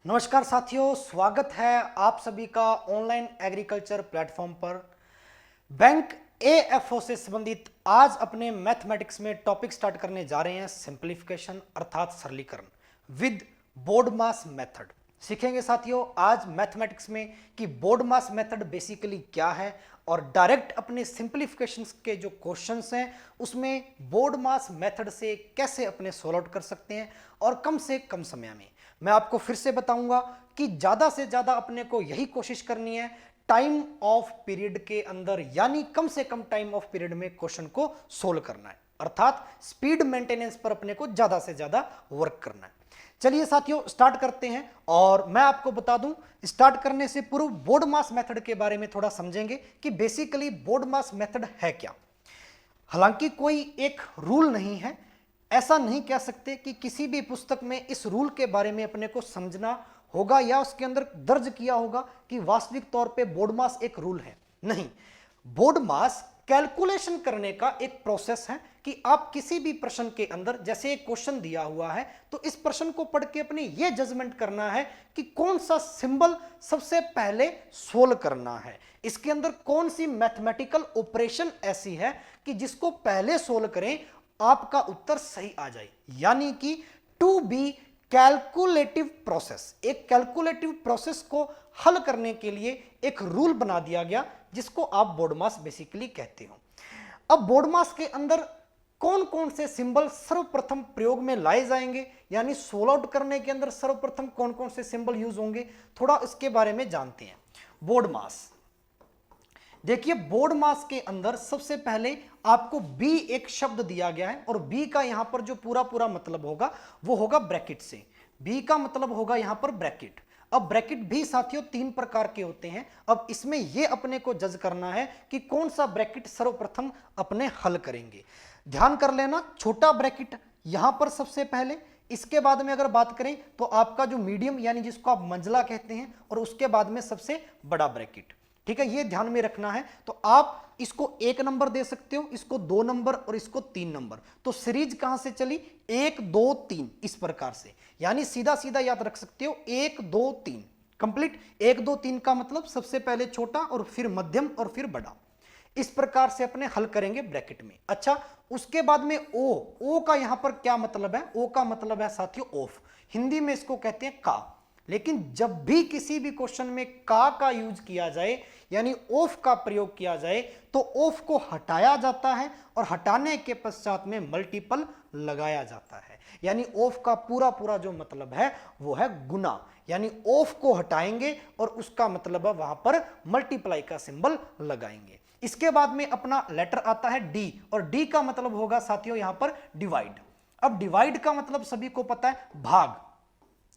नमस्कार साथियों, स्वागत है आप सभी का ऑनलाइन एग्रीकल्चर प्लेटफॉर्म पर। बैंक एएफओ से संबंधित आज अपने मैथमेटिक्स में टॉपिक स्टार्ट करने जा रहे हैं सिंपलीफिकेशन अर्थात सरलीकरण विद बोर्ड मास मेथड। सीखेंगे साथियों आज मैथमेटिक्स में कि बोर्ड मास मेथड बेसिकली क्या है और डायरेक्ट अपने सिंपलीफिकेशन के जो क्वेश्चंस हैं उसमें बोर्ड मास मेथड से कैसे अपने सोल्व आउट कर सकते हैं और कम से कम समय में। मैं आपको फिर से बताऊंगा कि ज्यादा से ज्यादा अपने को यही कोशिश करनी है टाइम ऑफ पीरियड के अंदर, यानी कम से कम टाइम ऑफ पीरियड में क्वेश्चन को सोल्व करना है, अर्थात स्पीड मेंटेनेंस पर अपने को ज्यादा से ज्यादा वर्क करना है। चलिए साथियों स्टार्ट करते हैं और मैं आपको बता दूं स्टार्ट करने से पूर्व बोर्ड मास मेथड के बारे में थोड़ा समझेंगे कि बेसिकली बोर्ड मास मेथड है क्या। हालांकि कोई एक रूल नहीं है, ऐसा नहीं कह सकते कि किसी भी पुस्तक में इस रूल के बारे में अपने को समझना होगा या उसके अंदर दर्ज किया होगा कि वास्तविक तौर पे बोर्ड मास एक रूल है। नहीं, बोर्ड मास कैलकुलेशन करने का एक प्रोसेस है कि आप किसी भी प्रश्न के अंदर, जैसे एक क्वेश्चन दिया हुआ है तो इस प्रश्न को पढ़ के अपने ये जजमेंट करना है कि कौन सा सिंबल सबसे पहले सोल्व करना है, इसके अंदर कौन सी मैथमेटिकल ऑपरेशन ऐसी है कि जिसको पहले सोल्व करें आपका उत्तर सही आ जाए। यानी कि टू बी कैलकुलेटिव प्रोसेस, एक कैलकुलेटिव प्रोसेस को हल करने के लिए एक रूल बना दिया गया जिसको आप बोर्ड मास बेसिकली कहते हो। अब बोर्ड मास के अंदर कौन कौन से सिंबल सर्वप्रथम प्रयोग में लाए जाएंगे, यानी सोल्व आउट करने के अंदर सर्वप्रथम कौन कौन से सिंबल यूज होंगे, थोड़ा इसके बारे में जानते हैं। बोर्ड मास देखिए, बोर्ड मास के अंदर सबसे पहले आपको बी एक शब्द दिया गया है और बी का यहां पर जो पूरा पूरा मतलब होगा वो होगा ब्रैकेट से। बी का मतलब होगा यहां पर ब्रैकेट। अब ब्रैकेट भी साथियों तीन प्रकार के होते हैं। अब इसमें यह अपने को जज करना है कि कौन सा ब्रैकेट सर्वप्रथम अपने हल करेंगे। ध्यान कर लेना, छोटा ब्रैकेट यहां पर सबसे पहले, इसके बाद में अगर बात करें तो आपका जो मीडियम यानी जिसको आप मंझला कहते हैं, और उसके बाद में सबसे बड़ा ब्रैकेट। ठीक है, ये ध्यान में रखना है। तो आप इसको 1 नंबर दे सकते हो, इसको 2 नंबर और इसको 3 नंबर। तो सीरीज कहां से चली, 1 2 3 इस प्रकार से, यानी सीधा सीधा याद रख सकते हो 1 2 3 कंप्लीट। 1 2 3 का मतलब सबसे पहले छोटा और फिर मध्यम और फिर बड़ा, इस प्रकार से अपने हल करेंगे ब्रैकेट में। अच्छा, उसके बाद में ओ का यहां पर क्या मतलब है, ओ का मतलब है साथियों ऑफ, हिंदी में इसको कहते हैं का। लेकिन जब भी किसी भी क्वेश्चन में का यूज किया जाए यानी ऑफ का प्रयोग किया जाए तो ऑफ को हटाया जाता है और हटाने के पश्चात में मल्टीपल लगाया जाता है। यानी ऑफ का पूरा पूरा जो मतलब है वो है गुना, यानी ऑफ को हटाएंगे और उसका मतलब है वहां पर मल्टीप्लाई का सिंबल लगाएंगे। इसके बाद में अपना लेटर आता है डी, और डी का मतलब होगा साथियों यहां पर डिवाइड। अब डिवाइड का मतलब सभी को पता है भाग।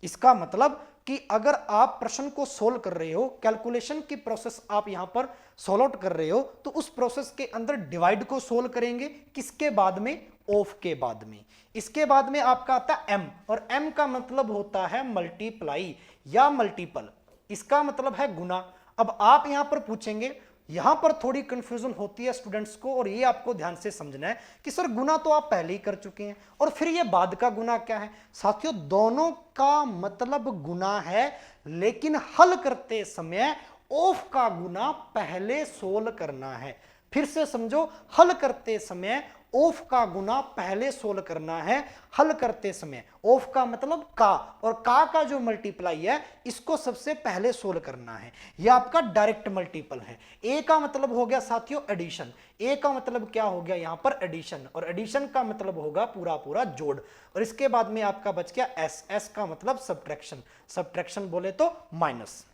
इसका मतलब कि अगर आप प्रश्न को सोल्व कर रहे हो, कैलकुलेशन की प्रोसेस आप यहां पर सोल्व आउट कर रहे हो, तो उस प्रोसेस के अंदर डिवाइड को सोल्व करेंगे किसके बाद में, ऑफ के बाद में। इसके बाद में आपका आता है एम, और एम का मतलब होता है मल्टीप्लाई या मल्टीपल, इसका मतलब है गुना। अब आप यहां पर पूछेंगे, यहां पर थोड़ी कंफ्यूजन होती है स्टूडेंट्स को, और ये आपको ध्यान से समझना है कि सर गुना तो आप पहले ही कर चुके हैं और फिर ये बाद का गुना क्या है। साथियों दोनों का मतलब गुना है, लेकिन हल करते समय ऑफ का गुना पहले सोल्व करना है। फिर से समझो, हल करते समय ऑफ का गुना पहले सोल्व करना है। हल करते समय ऑफ का मतलब का, और का जो मल्टीप्लाई है इसको सबसे पहले सोल्व करना है। यह आपका डायरेक्ट मल्टीपल है। ए का मतलब हो गया साथियों एडिशन, ए का मतलब क्या हो गया यहां पर एडिशन, और एडिशन का मतलब होगा पूरा पूरा जोड़। और इसके बाद में आपका बच गया एस, एस का मतलब सब्ट्रैक्शन, सब्ट्रैक्शन बोले तो माइनस।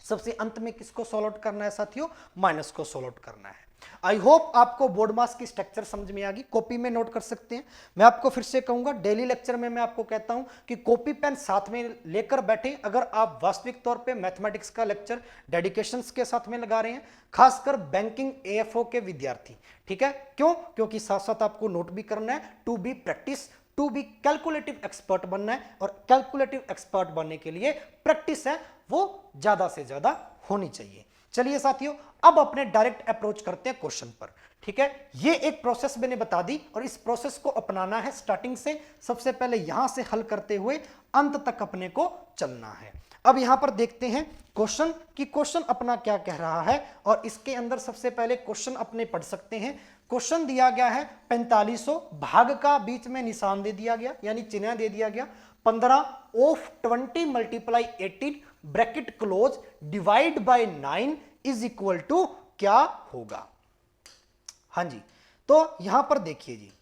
सबसे अंत में किसको सॉल्व आउट करना है साथियों, माइनस को सॉल्व आउट करना है। आई होप आपको बोर्ड मास की स्ट्रक्चर समझ में आ गई, कॉपी में नोट कर सकते हैं। मैं आपको फिर से कहूंगा, डेली लेक्चर में मैं आपको कहता हूं कि कॉपी पेन साथ में लेकर बैठे अगर आप वास्तविक तौर पे मैथमेटिक्स का लेक्चर डेडिकेशन के साथ में लगा रहे हैं, खासकर बैंकिंग एएफओ के विद्यार्थी। ठीक है, क्यों, क्योंकि साथ साथ आपको नोट भी करना है, to be practice, to be calculative expert बनना है, और कैलकुलेटिव एक्सपर्ट बनने के लिए प्रैक्टिस है वो ज्यादा से ज्यादा होनी चाहिए। चलिए साथियों, अब अपने डायरेक्ट अप्रोच करते हैं क्वेश्चन पर। ठीक है, ये एक प्रोसेस मैंने बता दी और इस प्रोसेस को अपनाना है स्टार्टिंग से। सबसे पहले यहां से हल करते हुए अंत तक अपने को चलना है। अब यहां पर देखते हैं क्वेश्चन कि क्वेश्चन अपना क्या कह रहा है, और इसके अंदर सबसे पहले क्वेश्चन अपने पढ़ सकते हैं। क्वेश्चन दिया गया है 4500, भाग का बीच में निशान दे दिया गया यानी चिन्ह दे दिया गया। 15 of 20 multiply 18 bracket close divide by 9 is equal to क्या होगा। हां जी, तो यहां पर देखिए जी,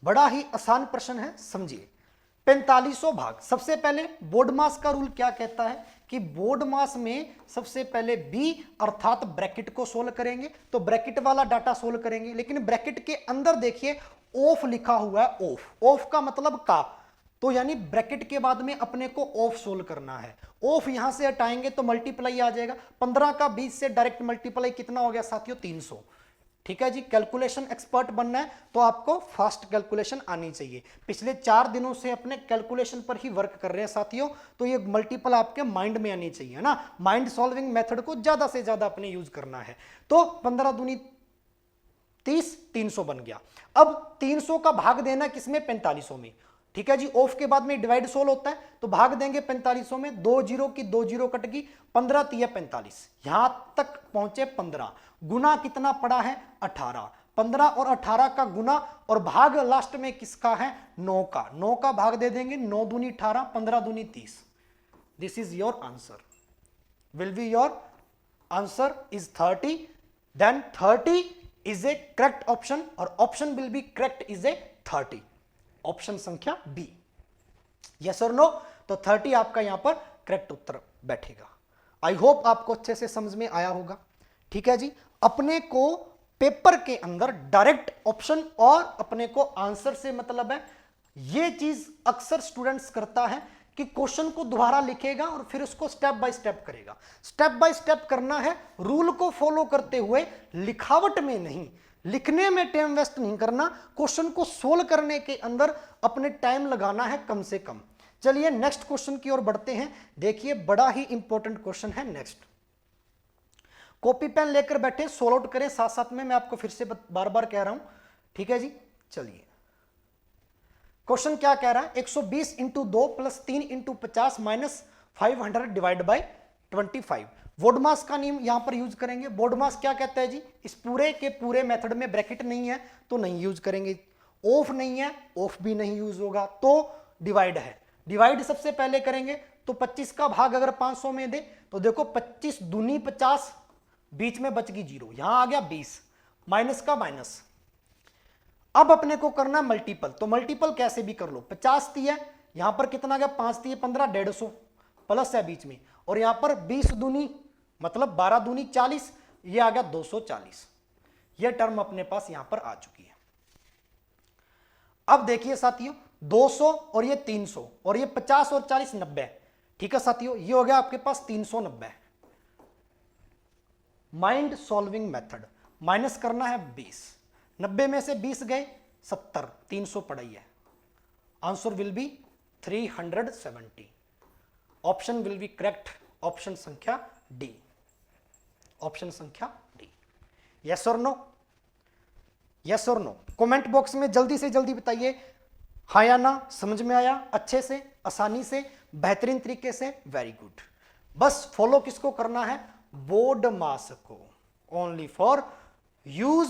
बड़ा ही आसान प्रश्न है, समझिए। 4500 भाग, सबसे पहले बोर्ड मास का रूल क्या कहता है कि बोर्ड मास में सबसे पहले बी अर्थात ब्रैकेट को सोल्व करेंगे, तो ब्रैकेट वाला डाटा सोल्व करेंगे। लेकिन ब्रैकेट के अंदर देखिए ऑफ लिखा हुआ है, ऑफ, ऑफ का मतलब का, तो यानी ब्रैकेट के बाद में अपने को ऑफ सोल्व करना है। ऑफ यहां से हटाएंगे तो मल्टीप्लाई आ जाएगा, 15 का 20 से डायरेक्ट मल्टीप्लाई कितना हो गया साथियों, 300। ठीक है जी, कैलकुलेशन एक्सपर्ट बनना है तो आपको फास्ट कैलकुलेशन आनी चाहिए। पिछले 4 दिनों से अपने कैलकुलेशन पर ही वर्क कर रहे हैं साथियों, तो ये मल्टीपल आपके माइंड में आनी चाहिए ना। माइंड सॉल्विंग मेथड को ज्यादा से ज्यादा अपने यूज करना है। तो 15 दूनी 30, 300 बन गया। अब 300 का भाग देना किसमें, 4500 में। ठीक है जी, ऑफ के बाद में डिवाइड सोल्व होता है, तो भाग देंगे 4500 में, 2 जीरो की 2 जीरो कट गई, 15 तिया 45, यहां तक पहुंचे 15, गुना कितना पड़ा है 18, 15 और 18 का गुना और भाग लास्ट में किसका है, 9 का, 9 का भाग दे देंगे, 9 दूनी 18, 15 दूनी 30। This is your answer, will be your answer is 30, then 30 is a correct option और option will be correct is a 30, option संख्या बी। यस और नो, तो 30 आपका यहां पर करेक्ट उत्तर बैठेगा। आई होप आपको अच्छे से समझ में आया होगा। ठीक है जी, अपने को पेपर के अंदर डायरेक्ट ऑप्शन और अपने को आंसर से मतलब है, यह चीज अक्सर स्टूडेंट्स करता है कि क्वेश्चन को दोबारा लिखेगा और फिर उसको स्टेप बाय स्टेप करेगा। स्टेप बाय स्टेप करना है, रूल को फॉलो करते हुए, लिखावट में नहीं, लिखने में टाइम वेस्ट नहीं करना, क्वेश्चन को सोल्व करने के अंदर अपने टाइम लगाना है कम से कम। चलिए नेक्स्ट क्वेश्चन की ओर बढ़ते हैं। देखिए बड़ा ही इंपॉर्टेंट क्वेश्चन है नेक्स्ट। कॉपी पेन लेकर बैठे, सोल्व आउट करें साथ साथ में, मैं आपको फिर से बार बार कह रहा हूं। ठीक है जी, चलिए क्वेश्चन क्या कह रहा है, 120 into 2 plus 3 into 50 minus 500 divide by 25। BODMAS का नियम यहां पर यूज करेंगे। बोर्ड मास क्या कहता है जी, इस पूरे के पूरे मेथड में ब्रैकेट नहीं है तो नहीं यूज करेंगे, ऑफ नहीं है, ऑफ भी नहीं यूज होगा, तो डिवाइड है। डिवाइड सबसे पहले करेंगे तो 25 का भाग अगर 500 में दे तो देखो 25 दूनी 50, बीच में बच गई 0, यहां आ गया 20, माइनस का माइनस। अब अपने को करना मल्टीपल, तो मल्टीपल कैसे भी कर लो, 50 थी है, यहां पर कितना आ गया 5 थी 15, 150 प्लस है बीच में, और यहां पर 20 दूनी मतलब 12 दूनी 40, ये आ गया 240। ये टर्म अपने पास यहां पर आ चुकी है। अब देखिए साथियों 200 और ये 300 और ये 50 और 40 90। ठीक है साथियों, ये हो गया आपके पास 390। माइंड सॉल्विंग मेथड, माइनस करना है 20, 90 में से 20 गए 70, 300 पड़ा ही है, answer will B 370, option will be correct, option संख्या डी, ऑप्शन संख्या डी। यस और नो, यस और नो, कमेंट बॉक्स में जल्दी से जल्दी बताइए हाँ या ना, समझ में आया अच्छे से, आसानी से, बेहतरीन तरीके से, वेरी गुड। बस फॉलो किसको करना है, बोर्ड मास को, only for use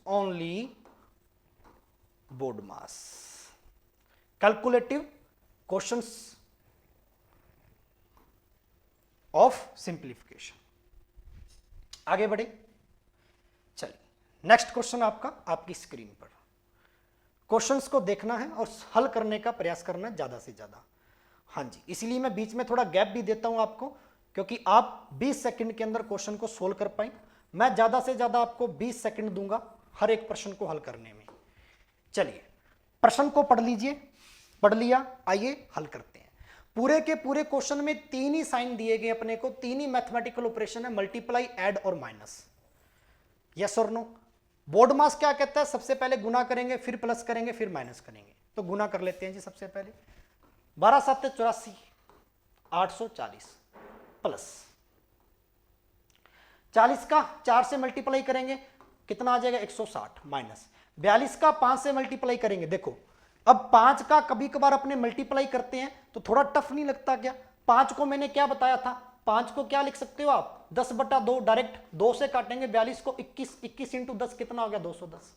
only board mass, calculative questions of simplification. आगे बढ़े, चलिए नेक्स्ट क्वेश्चन आपका आपकी स्क्रीन पर। क्वेश्चंस को देखना है और हल करने का प्रयास करना है ज्यादा से ज्यादा। हाँ जी, इसीलिए मैं बीच में थोड़ा गैप भी देता हूं आपको, क्योंकि आप 20 सेकंड के अंदर क्वेश्चन को सोल्व कर पाए। मैं ज्यादा से ज्यादा आपको 20 सेकंड दूंगा हर एक प्रश्न को हल करने में। चलिए प्रश्न को पढ़ लीजिए, पढ़ लिया, आइए हल करते हैं। पूरे के पूरे क्वेश्चन में 3 ही साइन दिए गए अपने को, 3 ही मैथमेटिकल ऑपरेशन है, मल्टीप्लाई, ऐड और माइनस। यस और नो। बोर्ड मास क्या कहता है, सबसे पहले गुना करेंगे, फिर प्लस करेंगे, फिर माइनस करेंगे। तो गुना कर लेते हैं जी सबसे पहले, 12 7 84, 840, प्लस 40 का 4 से मल्टीप्लाई करेंगे कितना आ जाएगा 160 माइनस 42 का 5 से मल्टीप्लाई करेंगे। देखो अब 5 का कभी कभार अपने मल्टीप्लाई करते हैं तो थोड़ा टफ नहीं लगता क्या? 5 को मैंने क्या बताया था, 5 को क्या लिख सकते हो आप 10/2 डायरेक्ट 2 से काटेंगे 42 को 21 इंटू 10 कितना हो गया 210।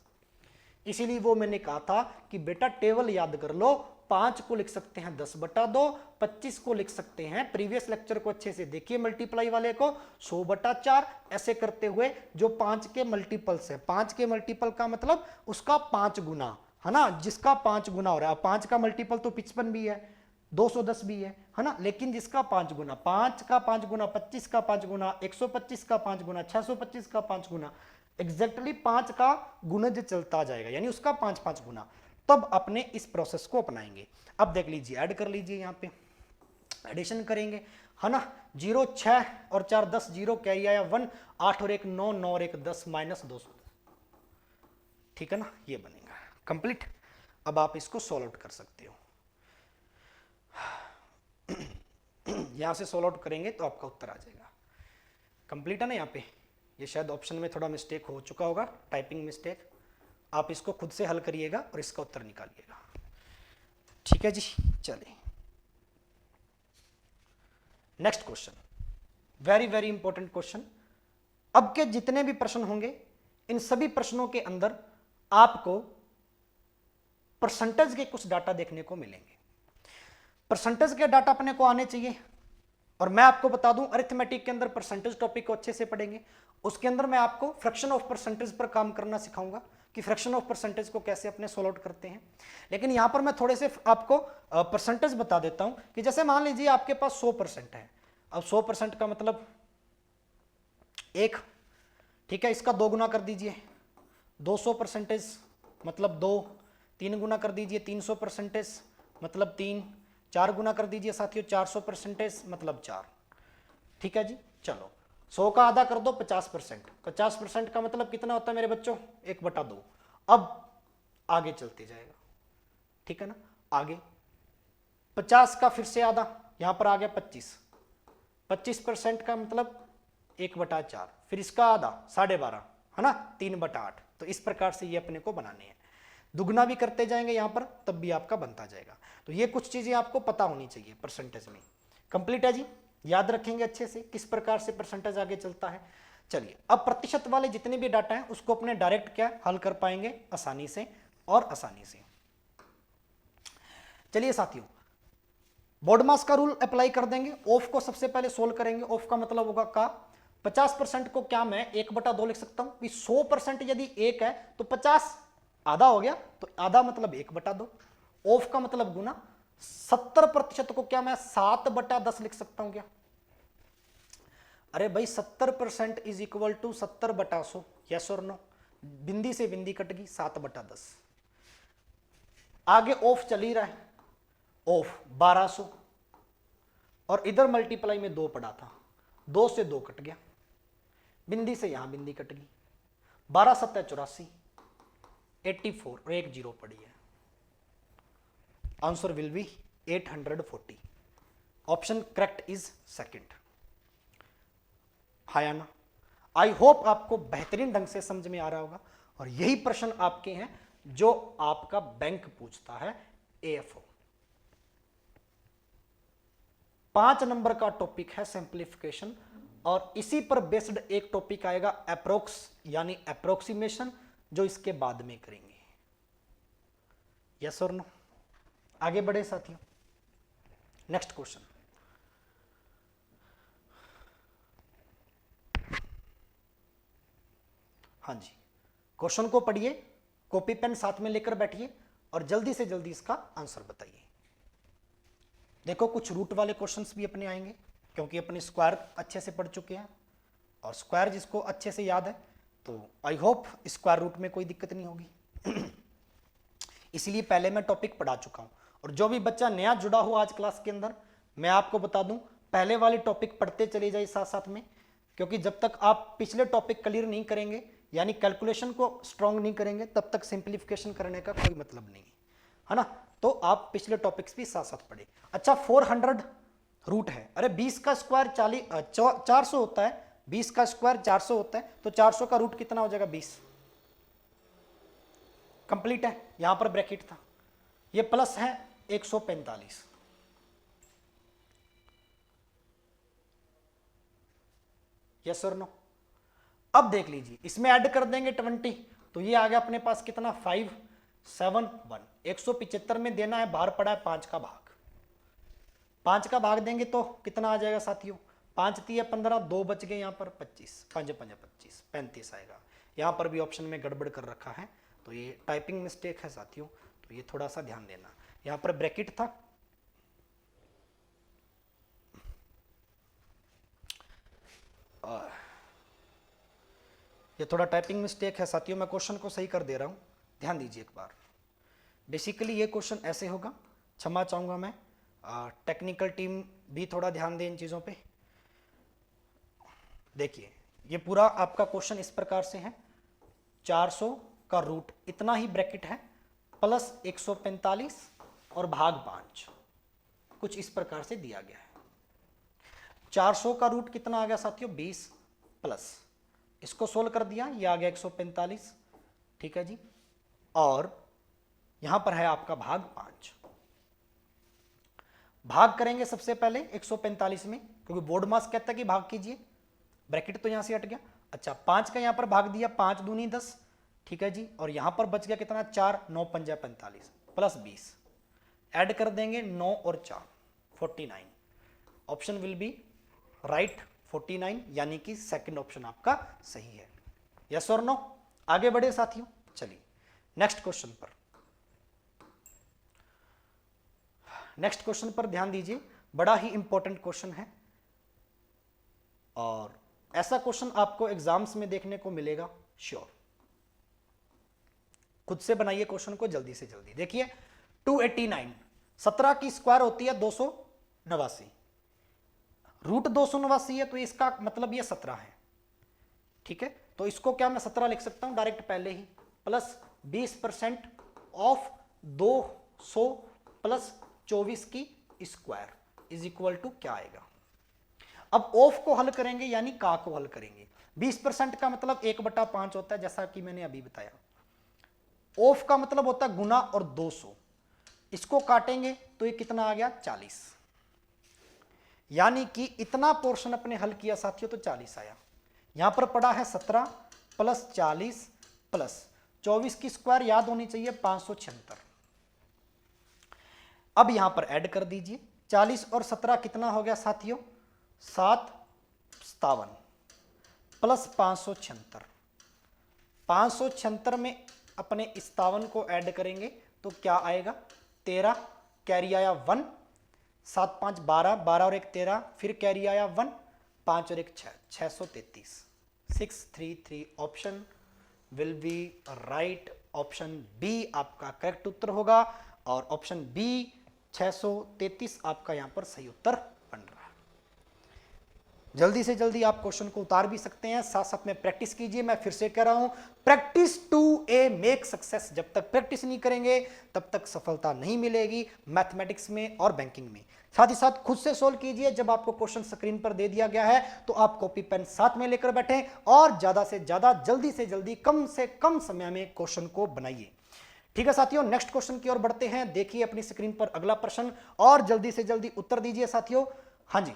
इसीलिए वो मैंने कहा था कि बेटा टेबल याद कर लो, 5 को लिख सकते हैं 10/2, 25 को लिख सकते हैं, प्रीवियस लेक्चर को अच्छे से देखिए मल्टीप्लाई वाले को 100/4, ऐसे करते हुए जो 5 के मल्टीपल्स है, 5 के मल्टीपल का मतलब उसका 5 गुना है ना, जिसका 5 गुना हो रहा है। 5 का मल्टीपल तो 55 भी है, 210 भी है ना, लेकिन जिसका 5 गुना, 5 का 5 गुना 25 का 5 गुना 125 का 5 गुना 625 का 5 गुना, एग्जैक्टली 5 का गुणज चलता जाएगा, यानी उसका 5 गुना। तब अपने इस प्रोसेस को अपनाएंगे। अब देख लीजिए, ऐड कर लीजिए, यहां पे एडिशन करेंगे है ना, 0 6 और 4 10, 0 कैरी आया 1, 8 और 1 9, 9 और 1 10 माइनस 200, ठीक है ना, ये बनेगा कंप्लीट। अब आप इसको सॉल्व आउट कर सकते हो, यहां से सॉल्व आउट करेंगे तो आपका उत्तर आ जाएगा। कंप्लीट है ना, यहाँ पे ये शायद ऑप्शन में थोड़ा मिस्टेक हो चुका होगा, टाइपिंग मिस्टेक, आप इसको खुद से हल करिएगा और इसका उत्तर निकालिएगा, ठीक है जी। चलिए next question, very very important question. अब के जितने भी प्रश्न होंगे इन सभी प्रश्नों के अंदर आपको परसेंटेज के कुछ डाटा देखने को मिलेंगे। परसेंटेज के डाटा अपने को आने चाहिए, और मैं आपको बता दूं अरिथमेटिक के अंदर परसेंटेज टॉपिक को अच्छे से पढ़ेंगे, उसके अंदर मैं आपको फ्रैक्शन ऑफ परसेंटेज पर काम करना सिखाऊंगा कि फ्रैक्शन ऑफ परसेंटेज को कैसे अपने सॉल्व आउट करते हैं। लेकिन यहां पर मैं थोड़े से आपको परसेंटेज बता देता हूं कि जैसे मान लीजिए आपके पास 100% है, अब 100% का मतलब 1, ठीक है, इसका 2 गुना कर दीजिए, 200% मतलब 2, 3 गुना कर दीजिए 300% मतलब 3, 4 गुना कर दीजिए साथियों 400% मतलब 4, ठीक है जी। चलो 100 का आधा कर दो 50%, 50% का मतलब कितना होता है मेरे बच्चों 1/2। अब आगे चलते जाएगा, ठीक है ना, आगे 50 का फिर से आधा, यहां पर आ गया 25, 25% का मतलब 1/4, फिर इसका आधा 12.5 है ना 3/8। तो इस प्रकार से ये अपने को बनाने हैं, दुगना भी करते जाएंगे यहां पर तब भी आपका बनता जाएगा। तो ये कुछ चीजें आपको पता होनी चाहिए परसेंटेज में। कंप्लीट है जी, याद रखेंगे अच्छे से किस प्रकार से परसेंटेज आगे चलता है। चलिए अब प्रतिशत वाले जितने भी डाटा हैं उसको अपने डायरेक्ट क्या हल कर पाएंगे आसानी से और आसानी से। चलिए साथियों बोर्ड मास का रूल अप्लाई कर देंगे, ऑफ को सबसे पहले सोल्व करेंगे। ऑफ का मतलब होगा का 50% को क्या मैं 1/2 लिख सकता हूं, 100% यदि 1 है तो 50 आधा हो गया, तो आधा मतलब 1/2। ऑफ का मतलब गुना, 70% को क्या मैं 7/10 लिख सकता हूं क्या? अरे भाई 70% इज इक्वल टू 70/100, यस और नो, बिंदी से बिंदी कट गई 7/10। आगे ऑफ चल ही रहा है, ऑफ 1200 और इधर मल्टीप्लाई में 2 पड़ा था, 2 से 2 कट गया, बिंदी से यहां बिंदी कट गई, 12 7 84, 84 और 1 0 पड़ी है। Answer will B 840। Option correct is second. हाया ना, आई होप आपको बेहतरीन ढंग से समझ में आ रहा होगा, और यही प्रश्न आपके हैं जो आपका बैंक पूछता है एएफओ। 5 नंबर का टॉपिक है सिंप्लीफिकेशन, और इसी पर बेस्ड एक टॉपिक आएगा अप्रोक्स यानी अप्रोक्सीमेशन, जो इसके बाद में करेंगे। यस और नो? आगे बढ़े साथियों, नेक्स्ट क्वेश्चन। हाँ जी, क्वेश्चन को पढ़िए, कॉपी पेन साथ में लेकर बैठिए और जल्दी से जल्दी इसका आंसर बताइए। देखो कुछ रूट वाले क्वेश्चंस भी अपने आएंगे, क्योंकि अपने स्क्वायर अच्छे से पढ़ चुके हैं, और स्क्वायर जिसको अच्छे से याद है तो आई होप स्क्वायर रूट में कोई दिक्कत नहीं होगी। इसलिए पहले मैं टॉपिक पढ़ा चुका हूं, और जो भी बच्चा नया जुड़ा हो आज क्लास के अंदर, मैं आपको बता दूं पहले वाले टॉपिक पढ़ते चले जाइए साथ साथ में, क्योंकि जब तक आप पिछले टॉपिक क्लियर नहीं करेंगे यानी कैलकुलेशन को स्ट्रांग नहीं करेंगे तब तक सिंप्लीफिकेशन करने का कोई मतलब नहीं है ना। तो आप पिछले टॉपिक्स भी साथ साथ पढ़े। अच्छा 400 रूट है। अरे 20 का स्क्वायर 400 होता है, 20 का स्क्वायर 400 होता है, तो 400 का रूट कितना हो जाएगा 20। कंप्लीट है, यहां पर ब्रैकेट था, ये प्लस है 145। यस और नो। अब देख लीजिए, इसमें ऐड कर देंगे 20, तो ये आ गया अपने पास कितना 571। 175 में देना है, बाहर पड़ा है 5 का भाग, 5 का भाग देंगे तो कितना आ जाएगा साथियों, 5 3 15, 2 बच गए यहाँ पर 25, 5 5 25, 35 आएगा। यहाँ पर भी ऑप्शन में गड़बड़ कर रखा है, तो ये टाइपिंग मिस्टेक है साथियों, तो ये थोड़ा सा ध्यान देना। यहाँ पर ब्रैकेट था, ये थोड़ा टाइपिंग मिस्टेक है साथियों, मैं क्वेश्चन को सही कर दे रहा हूँ, ध्यान दीजिए एक बार। बेसिकली ये क्वेश्चन ऐसे होगा, क्षमा चाहूँगा मैं, टेक्निकल टीम भी थोड़ा ध्यान दें इन चीज़ों पे। देखिए ये पूरा आपका क्वेश्चन इस प्रकार से है, 400 का रूट इतना ही ब्रैकेट है, प्लस 145 और भाग 5, कुछ इस प्रकार से दिया गया है। 400 का रूट कितना आ गया साथियों 20, प्लस इसको सोल्व कर दिया, ये आ गया 145, ठीक है जी, और यहां पर है आपका भाग 5। भाग करेंगे सबसे पहले 145 में, क्योंकि बोर्ड मास कहता है कि भाग कीजिए, ब्रैकेट तो यहां से हट गया। अच्छा 5 का यहां पर भाग दिया, 5 दूनी 10, ठीक है जी, और यहां पर बच गया कितना 4, 9 पंजा 45 प्लस 20, ऐड कर देंगे 9 और 4 49। ऑप्शन विल बी राइट 49, यानी कि सेकंड ऑप्शन आपका सही है। यस और नो। आगे बढ़े साथियों, चलिए नेक्स्ट क्वेश्चन पर। नेक्स्ट क्वेश्चन पर ध्यान दीजिए, बड़ा ही इंपॉर्टेंट क्वेश्चन है, और ऐसा क्वेश्चन आपको एग्जाम्स में देखने को मिलेगा श्योर। खुद से बनाइए क्वेश्चन को जल्दी से जल्दी। देखिए 289, 17 की स्क्वायर होती है 289, रूट 289 है, तो इसका मतलब ये 17 है, ठीक है, तो इसको क्या मैं 17 लिख सकता हूं डायरेक्ट पहले ही, प्लस 20% ऑफ 200 प्लस 24 की स्क्वायर इज इक्वल टू क्या आएगा। अब ऑफ को हल करेंगे यानी का को हल करेंगे। 20% का मतलब 1/5 होता है, जैसा कि मैंने अभी बताया। ऑफ का मतलब होता है गुना और 200, इसको काटेंगे तो ये कितना आ गया 40, यानी कि इतना पोर्शन अपने हल किया साथियों तो 40 आया। यहां पर पड़ा है 17 प्लस 40 प्लस 24 की स्क्वायर याद होनी चाहिए 576। अब यहां पर ऐड कर दीजिए, 40 और 17 कितना हो गया साथियों 757 प्लस 576। 576 में अपने 57 को ऐड करेंगे तो क्या आएगा 13, कैरी आया 1, 7 5 12, 12 और 1 13, फिर कैरी आया 1, 5 और 1 6, 633। 633 option will be right, option B आपका करेक्ट उत्तर होगा, और ऑप्शन बी 633 आपका यहां पर सही उत्तर बन रहा है। जल्दी से जल्दी आप क्वेश्चन को उतार भी सकते हैं, साथ साथ में प्रैक्टिस कीजिए। मैं फिर से कह रहा हूं, practice to a make success. जब तक प्रैक्टिस नहीं करेंगे तब तक सफलता नहीं मिलेगी मैथमेटिक्स में और बैंकिंग में। साथ ही साथ खुद से सोल्व कीजिए। जब आपको क्वेश्चन स्क्रीन पर दे दिया गया है तो आप कॉपी पेन साथ में लेकर बैठें और ज्यादा से ज्यादा जल्दी से जल्दी कम से कम समय में क्वेश्चन को बनाइए। ठीक है साथियों, नेक्स्ट क्वेश्चन की ओर बढ़ते हैं। देखिए अपनी स्क्रीन पर अगला प्रश्न और जल्दी से जल्दी उत्तर दीजिए साथियों। हाँ जी,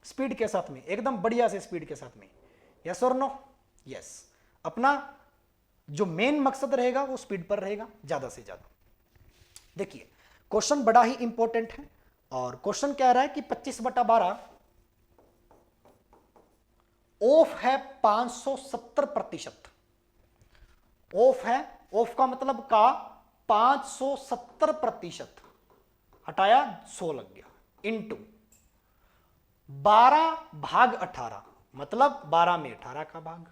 स्पीड के साथ में, एकदम बढ़िया से स्पीड के साथ में। यस और नो? यस। अपना जो मेन मकसद रहेगा वो स्पीड पर रहेगा ज्यादा से ज्यादा। देखिए क्वेश्चन बड़ा ही इंपॉर्टेंट है और क्वेश्चन कह रहा है कि 25/12 ऑफ है 570%। ऑफ है, ऑफ का मतलब का 570%, हटाया 100 लग गया, इनटू 12/18 मतलब 12 में 18 का भाग।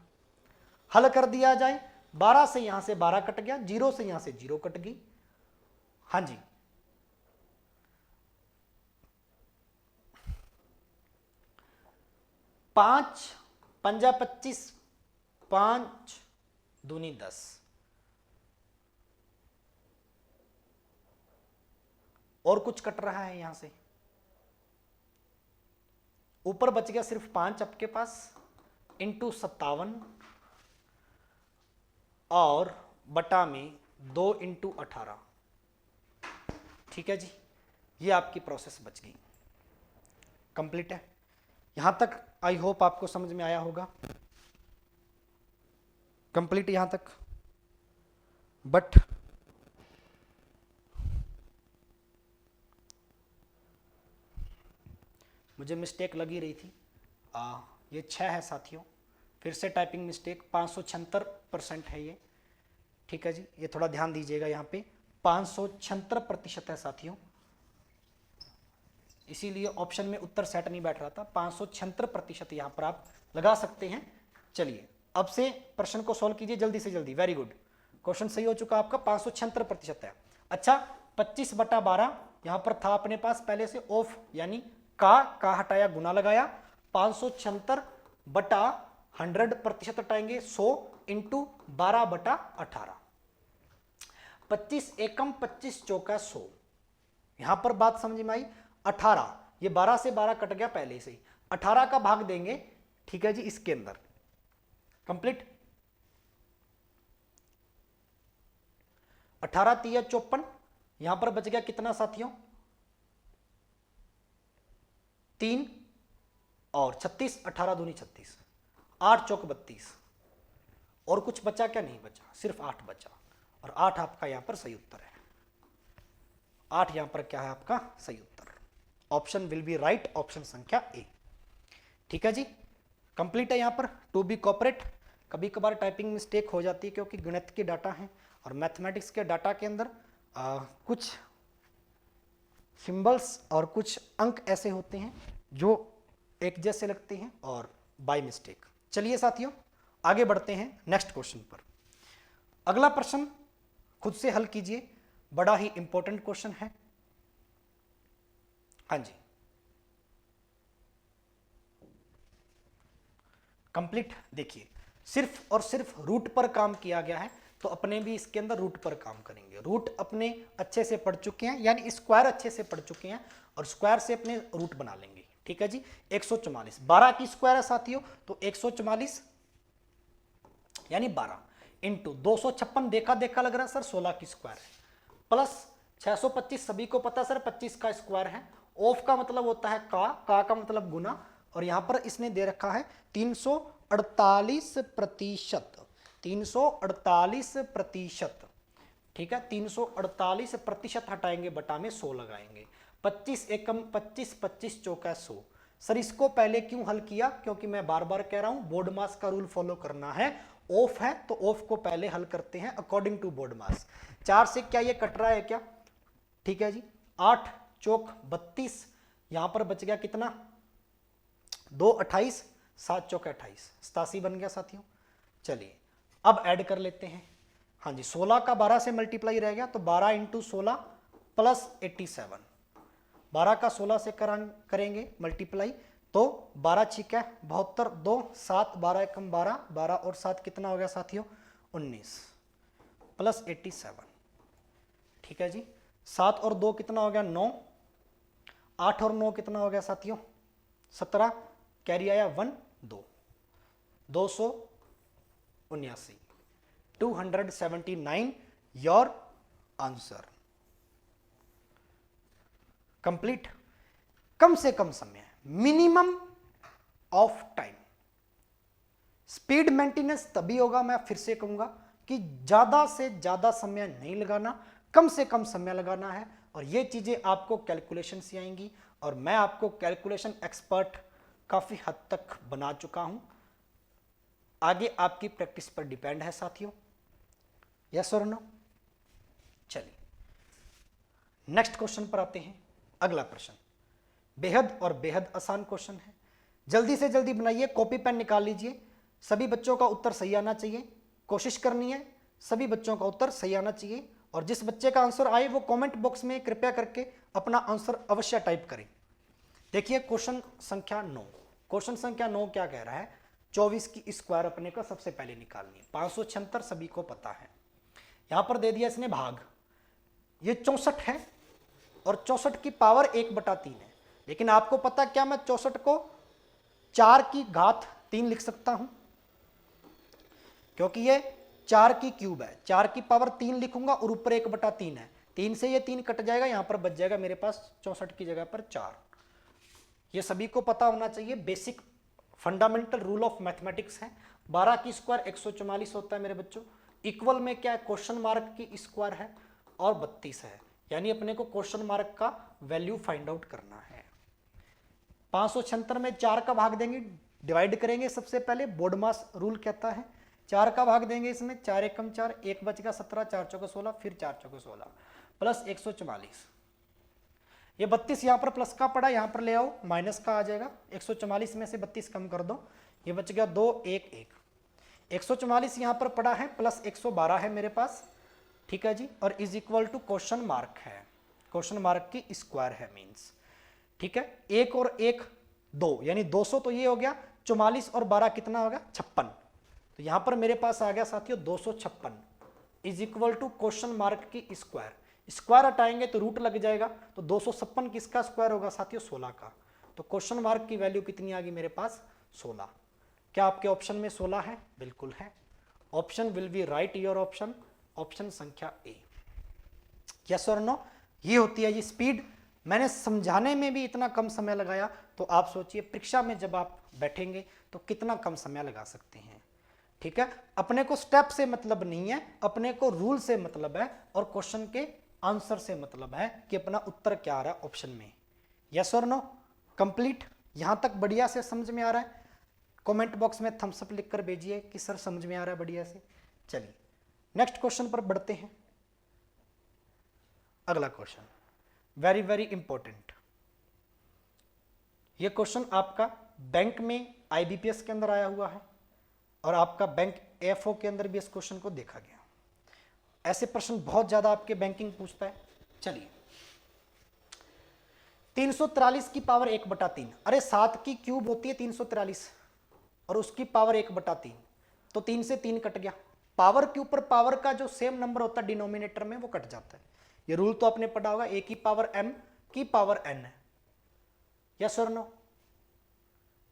हल कर दिया जाए, 12 से यहां से 12 कट गया, 0 से यहां से 0 कट गई। हां जी, 5 पंजा 25, 5 दूनी 10, और कुछ कट रहा है यहां से, ऊपर बच गया सिर्फ 5 आपके पास, इंटू 57 और बटा में 2 इंटू 18। ठीक है जी, ये आपकी प्रोसेस बच गई, कंप्लीट है। यहां तक आई होप आपको समझ में आया होगा, कंप्लीट यहां तक। बट मुझे मिस्टेक लगी रही थी, ये 6 है साथियों, फिर से टाइपिंग मिस्टेक, 576% है ये। ठीक है जी, ये थोड़ा ध्यान दीजिएगा, यहाँ पे 576% है साथियों, इसीलिए ऑप्शन में उत्तर सेट नहीं बैठ रहा था। 576% यहाँ पर आप लगा सकते हैं। चलिए अब से प्रश्न को सॉल्व कीजिए जल्दी से जल्दी। वेरी गुड, क्वेश्चन सही हो चुका आपका, 576% है। अच्छा, 25/12 यहाँ पर था अपने पास पहले से ऑफ, यानी का हटाया, गुना लगाया, 576/100% हटाएंगे, 100 इंटू 12/18। 25 एकम 25 चौका 100। यहां पर बात समझ में आई। 18, ये 12 से 12 कट गया पहले से ही, 18 का भाग देंगे, ठीक है जी, इसके अंदर, कंप्लीट। 18 × 3 = 54, यहां पर बच गया कितना साथियों, 3 और 36, 18 दूनी 36, 8 चौक 32, और कुछ बचा क्या, नहीं बचा, सिर्फ 8 बचा, और 8 आपका यहां पर सही उत्तर है। 8 यहां पर क्या है आपका सही उत्तर, option will be right, option संख्या ए। ठीक है जी, कंप्लीट है। यहां पर टू बी कॉपरेट, कभी कभार टाइपिंग मिस्टेक हो जाती है क्योंकि गणित के डाटा हैं, और मैथमेटिक्स के डाटा के अंदर कुछ सिंबल्स और कुछ अंक ऐसे होते हैं जो एक जैसे लगते हैं और बाय मिस्टेक। चलिए साथियों आगे बढ़ते हैं नेक्स्ट क्वेश्चन पर। अगला प्रश्न खुद से हल कीजिए, बड़ा ही इंपॉर्टेंट क्वेश्चन है। हाँ जी, कंप्लीट। देखिए सिर्फ और सिर्फ रूट पर काम किया गया है, तो अपने भी इसके अंदर रूट पर काम करेंगे। रूट अपने अच्छे से पढ़ चुके हैं, यानी स्क्वायर अच्छे से पढ़ चुके हैं, और स्क्वायर से अपने रूट बना लेंगे। ठीक है जी, 144 12 की स्क्वायर है साथियों, तो 144 यानी 12 इंटू 256, देखा देखा लग रहा है सर, 16 की स्क्वायर है, प्लस 625, सभी को पता सर 25 का स्क्वायर है। ऑफ का मतलब होता है का मतलब गुना, और यहां पर इसने दे रखा है 348%, 348%। ठीक है, 348% हटाएंगे, बटा में 100 लगाएंगे, 25 एकम 25, 25 चौका 100। सर इसको पहले क्यों हल किया, क्योंकि मैं बार बार कह रहा हूं बोर्ड मास का रूल फॉलो करना है। ऑफ है तो ऑफ को पहले हल करते हैं अकॉर्डिंग टू बोर्ड मास। 4 से क्या ये कट रहा है क्या, ठीक है जी, 8 चौक 32, यहां पर बच गया कितना, 2 28, 7 चौक 28, 87 बन गया साथियों। चलिए अब ऐड कर लेते हैं। हाँ जी, 16 का 12 से मल्टीप्लाई रह गया, तो 12 इंटू 16 प्लस 87, 12 का 16 से करेंगे मल्टीप्लाई, तो 12 छिका 72, 2 7, 12 एकम 12, 12 और 7 कितना हो गया साथियों, 19 प्लस 87। ठीक है जी, 7 और 2 कितना हो गया, 9, 8 और 9 कितना हो गया साथियों, 17, कैरी आया 1 2, 279, 279 योर आंसर। कंप्लीट। कम से कम समय, minimum of time. Speed maintenance तभी होगा, मैं फिर से कहूंगा कि ज्यादा से ज्यादा समय नहीं लगाना, कम से कम समय लगाना है, और ये चीजें आपको कैलकुलेशन से आएंगी, और मैं आपको कैलकुलेशन एक्सपर्ट काफी हद तक बना चुका हूं। आगे आपकी प्रैक्टिस पर डिपेंड है साथियों, यस और नो। चलिए नेक्स्ट क्वेश्चन पर आते हैं। अगला प्रश्न बेहद और बेहद आसान क्वेश्चन है, जल्दी से जल्दी बनाइए, कॉपी पेन निकाल लीजिए। सभी बच्चों का उत्तर सही आना चाहिए, कोशिश करनी है सभी बच्चों का उत्तर सही आना चाहिए, और जिस बच्चे का आंसर आए वो कमेंट बॉक्स में कृपया करके अपना आंसर अवश्य टाइप करें। देखिए क्वेश्चन संख्या 9, क्वेश्चन संख्या 9 क्या कह रहा है, 24 की स्क्वायर अपने को सबसे पहले निकालनी है। 576 सभी को पता है, यहां पर दे दिया इसने भाग, ये 64 है, और 64 की पावर 1/3 है, लेकिन आपको पता क्या, मैं 64 को 4 की घात 3 लिख सकता हूं, क्योंकि ये 4 की क्यूब है, 4 की पावर 3 लिखूंगा और ऊपर 1/3 है, 3 से ये 3 कट जाएगा, यहां पर बच जाएगा मेरे पास 64 की जगह पर 4। ये सभी को पता होना चाहिए, basic fundamental rule of mathematics है। 12 की स्क्वायर 144 होता है मेरे बच्चों। इक्वल में क्या है, क्वेश्चन मार्क की स्क्वायर है और 32 है, यानी अपने को क्वेश्चन मार्क का वैल्यू फाइंड आउट करना है। 576 में 4 का भाग देंगे, डिवाइड करेंगे। सबसे पहले बोर्डमास रूल कहता है 4 का भाग देंगे इसमें, 4 एकम 4, 1 बच गया 17, 4 चौके 16, फिर 4 चौके 16 प्लस 144। ये 32 यहाँ पर प्लस का पड़ा, यहाँ पर ले आओ माइनस का आ जाएगा। 144 में से 32 कम कर दो, ये बच गया 2 1 1। 144 यहाँ पर पड़ा है प्लस 112 है मेरे पास, ठीक है जी, और is equal to question mark है, क्वेश्चन मार्क की स्क्वायर है मीन्स, ठीक है। 1 और 1 2 यानी 200, तो ये हो गया 44 और 12 कितना हो गया 56। तो यहाँ पर मेरे पास आ गया साथियों 256 is equal to question mark की स्क्वायर। स्क्वायर हटाएंगे तो रूट लग जाएगा, तो 256 किसका स्क्वायर होगा साथियों 16 का। तो क्वेश्चन मार्क की वैल्यू कितनी आ गई मेरे पास 16। क्या आपके ऑप्शन में 16 है? बिल्कुल है। Option will be right your option, option संख्या ए। यस और नो? ये होती है ये स्पीड। मैंने समझाने में भी इतना कम समय लगाया, तो आप सोचिए परीक्षा में जब आप बैठेंगे तो कितना कम समय लगा सकते हैं, ठीक है। अपने को स्टेप से मतलब नहीं है, अपने को रूल से मतलब है और क्वेश्चन के आंसर से मतलब है कि अपना उत्तर क्या आ रहा है ऑप्शन में। यस और नो? कंप्लीट? यहां तक बढ़िया से समझ में आ रहा है? कमेंट बॉक्स में थम्स अप लिखकर भेजिए कि सर समझ में आ रहा है बढ़िया से। चलिए नेक्स्ट क्वेश्चन पर बढ़ते हैं। अगला क्वेश्चन वेरी वेरी इंपॉर्टेंट। यह क्वेश्चन आपका बैंक में आईबीपीएस के अंदर आया हुआ है और आपका बैंक एफओ के अंदर भी इस क्वेश्चन को देखा गया। ऐसे प्रश्न बहुत ज्यादा आपके बैंकिंग पूछता है। चलिए 343 की पावर 1/3, अरे 7 की क्यूब होती है 343 और उसकी पावर 1/3, तो 3 से 3 कट गया। पावर के ऊपर पावर का जो सेम नंबर होता है डिनोमिनेटर में वो कट जाता है। ये रूल तो आपने पढ़ा होगा, ए की पावर m की पावर n है। यस और नो?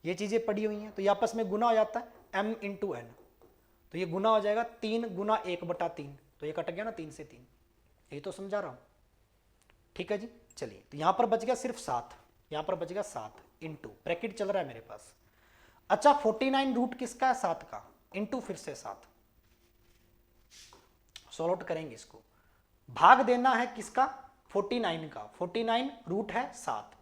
ये चीजें पढ़ी हुई हैं। तो ये आपस में गुना हो जाता है m इंटू n, तो ये गुना हो जाएगा 3 गुना 1/3, तो ये कट गया ना 3 से 3। यही तो समझा रहा हूं, ठीक है जी। चलिए तो यहां पर बच गया सिर्फ 7, यहां पर बच गया 7 इंटू ब्रैकेट चल रहा है मेरे पास। अच्छा 49 रूट किसका है 7 का, इंटू फिर से 7। सॉल्व आउट करेंगे इसको। भाग देना है किसका 49 का, 49 रूट है 7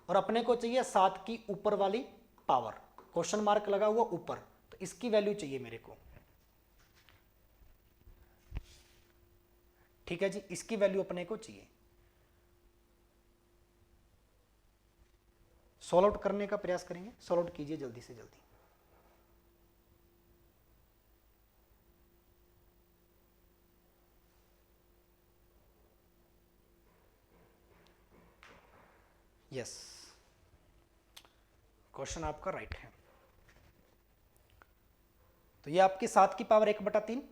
और अपने को चाहिए 7 की ऊपर वाली पावर, क्वेश्चन मार्क लगा हुआ ऊपर, तो इसकी वैल्यू चाहिए मेरे को, ठीक है जी। इसकी वैल्यू अपने को चाहिए। सॉल्व आउट करने का प्रयास करेंगे। सॉल्व आउट कीजिए जल्दी से जल्दी। यस, क्वेश्चन आपका राइट है। तो ये आपकी 7 की पावर 1/3,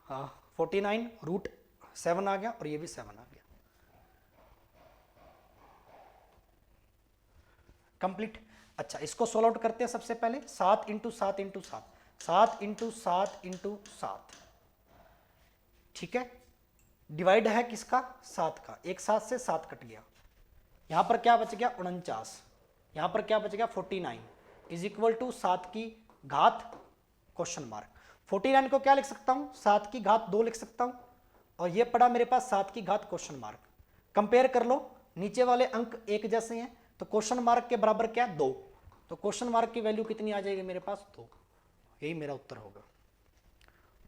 हाँ 49 रूट 7 आ गया और ये भी 7 आ गया। कंप्लीट। अच्छा इसको सोल्व आउट करते हैं। सबसे पहले 7 इंटू 7 इंटू 7, 7 इंटू 7 इंटू 7, ठीक है। डिवाइड है किसका 7 का, एक 7 से 7 कट गया। यहां पर क्या बच गया 49, यहां पर क्या बच गया 49 इज इक्वल टू 7 की घात क्वेश्चन मार्क। 49 को क्या लिख सकता हूं 7 की घात 2 लिख सकता हूं और ये पड़ा मेरे पास 7 की घात क्वेश्चन मार्क। कंपेयर कर लो, नीचे वाले अंक एक जैसे हैं, तो क्वेश्चन मार्क के बराबर क्या है 2, तो क्वेश्चन मार्क की वैल्यू कितनी आ जाएगी मेरे पास 2। यही मेरा उत्तर होगा।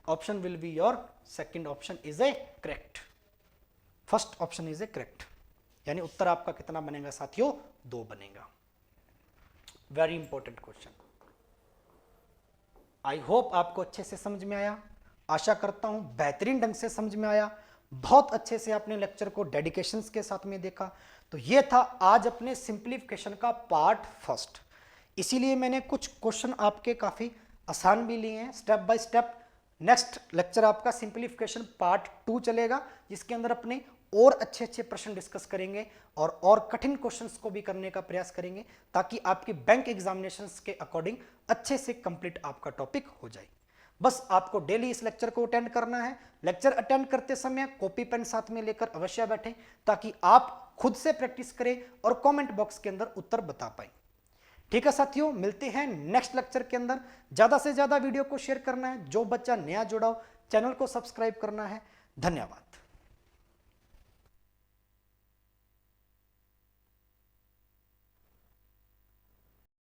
Option will be your second option is a correct, first option is a correct, यानी उत्तर आपका कितना बनेगा साथियों 2 बनेगा। Very important question. I hope आपको अच्छे से समझ में आया, आशा करता हूं बेहतरीन ढंग से समझ में आया, बहुत अच्छे से आपने लेक्चर को डेडिकेशंस के साथ में देखा। तो ये था आज अपने सिंप्लीफिकेशन का पार्ट फर्स्ट। इसीलिए मैंने कुछ क्वेश्चन आपके काफी आसान भी लिए हैं step by step. Next lecture आपका सिंप्लीफिकेशन पार्ट 2 चलेगा, जिसके अंदर अपने और अच्छे अच्छे प्रश्न डिस्कस करेंगे और कठिन क्वेश्चंस को भी करने का प्रयास करेंगे ताकि आपकी बैंक एग्जामिनेशंस के अकॉर्डिंग अच्छे से कंप्लीट आपका टॉपिक हो जाए। बस आपको डेली इस लेक्चर को अटेंड करना है। लेक्चर अटेंड करते समय कॉपी पेन साथ में लेकर अवश्य बैठें ताकि आप खुद से प्रैक्टिस करें और कमेंट बॉक्स के अंदर उत्तर बता पाएं। ठीक है साथियों, मिलते हैं नेक्स्ट लेक्चर के अंदर। ज्यादा से ज्यादा वीडियो को शेयर करना है, जो बच्चा नया जुड़ा हो चैनल को सब्सक्राइब करना है। धन्यवाद।